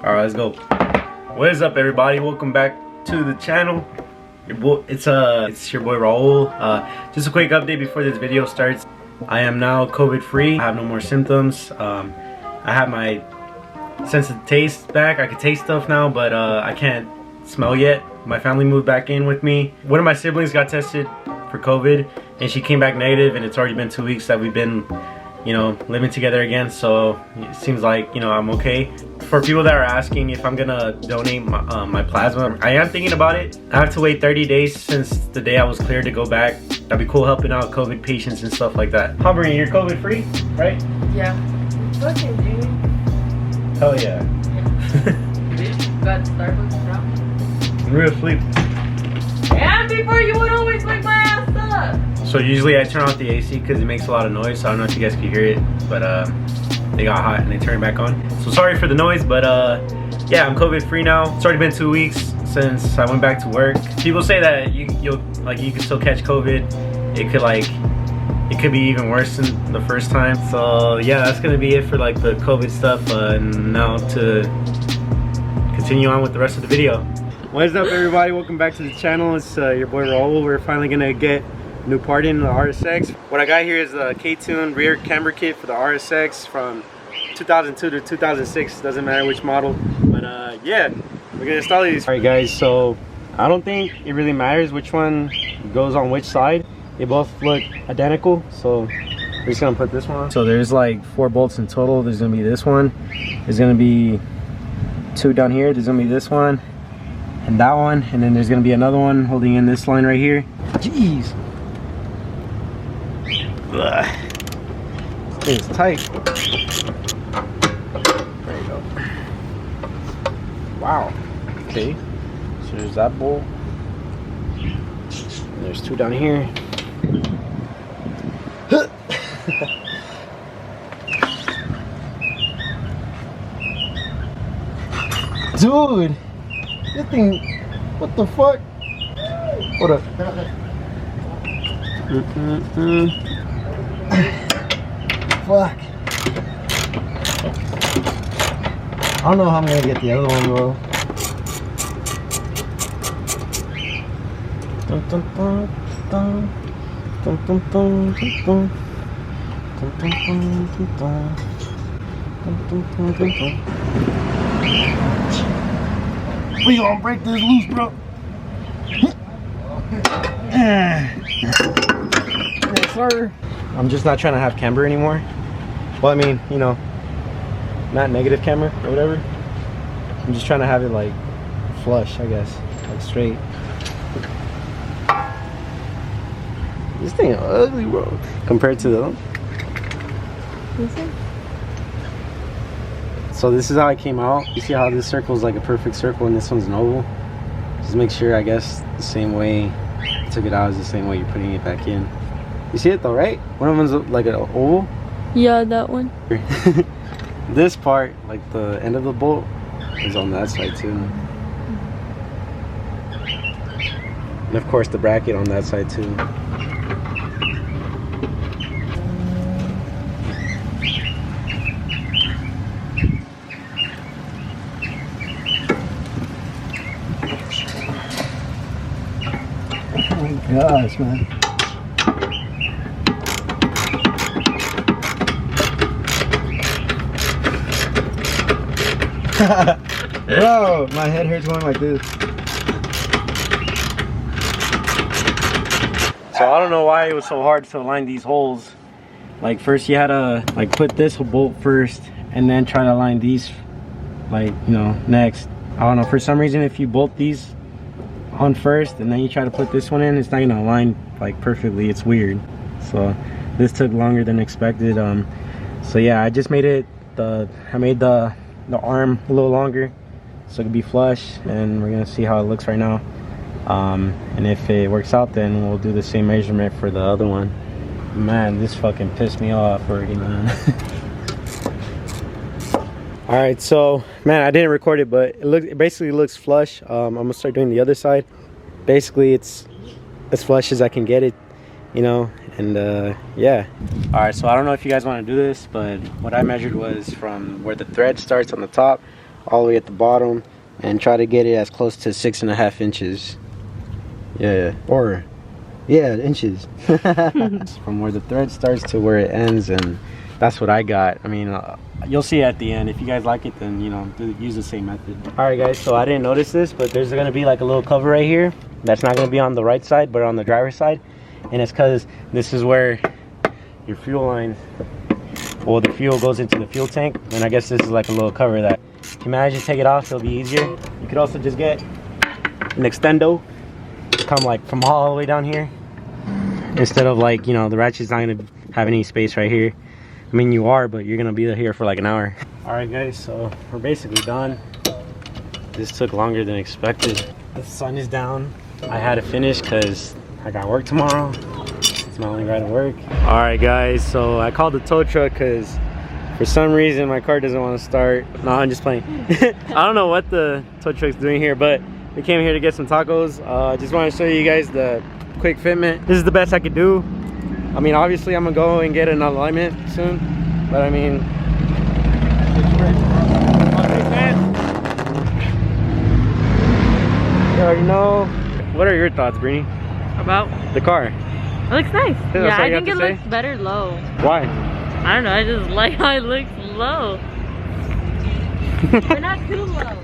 Alright, let's go. What is up, everybody? Welcome back to the channel. Your boy, it's your boy Raul. Just a quick update before this video starts. I am now COVID free. I have no more symptoms. I have my sense of taste back. I can taste stuff now, but I can't smell yet. My family moved back in with me. One of my siblings got tested for COVID and she came back negative, and it's already been 2 weeks that we've been, you know, living together again. So it seems like, you know, I'm okay. For people that are asking if I'm gonna donate my plasma, I am thinking about it. I have to wait 30 days since the day I was cleared to go back. That'd be cool, helping out COVID patients and stuff like that. Humbering, you're COVID free, right? Yeah. Fucking dude. Hell yeah. Bitch, got Starbucks now. Real sleep. And before you would always wake my ass up. So usually I turn off the AC because it makes a lot of noise. So I don't know if you guys can hear it, but they got hot and they turned it back on. So sorry for the noise, but yeah, I'm COVID free now. It's already been 2 weeks since I went back to work. People say that you can still catch COVID. It could be even worse than the first time. So yeah, that's gonna be it for like the COVID stuff. Now to continue on with the rest of the video. What is up, everybody? Welcome back to the channel. It's your boy Raul. We're finally gonna get a new part in the RSX. What I got here is the K-Tune rear camber kit for the RSX from 2002 to 2006. Doesn't matter which model, but yeah, we're gonna install these. All right, guys. So I don't think it really matters which one goes on which side. They both look identical, so we're just gonna put this one on. So there's like 4 bolts in total. There's gonna be this one. There's gonna be 2 down here. There's gonna be this one and that one, and then there's gonna be another one holding in this line right here. Jeez. Ugh. It's tight. There you go. Wow. Okay. So there's that bolt. And there's 2 down here. Dude, this thing, what the fuck? Hold up. Fuck. I don't know how I'm gonna get the other one, bro. We gonna break this loose, bro. Yes, sir. I'm just not trying to have camber anymore. Well, I mean, you know, not negative camber or whatever. I'm just trying to have it like flush, I guess, like straight. This thing ugly, bro, compared to the other. So this is how it came out. You see how this circle is like a perfect circle and this one's an oval? Just make sure, I guess, the same way you took it out is the same way you're putting it back in. You see it though, right? One of them's like an oval. Yeah, that one. This part, like the end of the bolt, is on that side too. And of course the bracket on that side too. Oh my gosh, man. Bro, my head hurts going like this. So I don't know why it was so hard to align these holes. Like first you had to like put this bolt first and then try to align these, like, you know, next. I don't know, for some reason if you bolt these on first and then you try to put this one in, it's not gonna align like perfectly. It's weird. So this took longer than expected. So yeah, I just made it I made the arm a little longer so it could be flush, and we're gonna see how it looks right now. And if it works out, then we'll do the same measurement for the other one. Man, this fucking pissed me off already, man. All right, so man, I didn't record it, but it basically looks flush. I'm gonna start doing the other side. Basically it's as flush as I can get it, you know. And yeah. All right, so I don't know if you guys want to do this, but what I measured was from where the thread starts on the top all the way at the bottom and try to get it as close to 6.5 inches. Yeah, or yeah, inches. From where the thread starts to where it ends, and that's what I got. I mean, you'll see at the end. If you guys like it, then you know, use the same method. All right, guys. So I didn't notice this, but there's gonna be like a little cover right here. That's not gonna be on the right side, but on the driver's side, and it's because this is where your fuel line, well, the fuel goes into the fuel tank, and I guess this is like a little cover that if you manage to take it off, it'll be easier. You could also just get an extendo, come like from all the way down here, instead of like, you know, the ratchet's not gonna have any space right here. I mean, you are, but you're gonna be here for like an hour. All right, guys, so we're basically done. This took longer than expected. The sun is down. I had to finish because I got work tomorrow. It's my only ride to work. All right, guys, so I called the tow truck because for some reason my car doesn't want to start. No, I'm just playing. I don't know what the tow truck's doing here, but we came here to get some tacos. I just want to show you guys the quick fitment. This is the best I could do. I mean, obviously I'm gonna go and get an alignment soon, but I mean, you already know. What are your thoughts, Brini? About? The car. It looks nice. Yeah, I think it looks better low. Why? I don't know, I just like how it looks low. But not too low.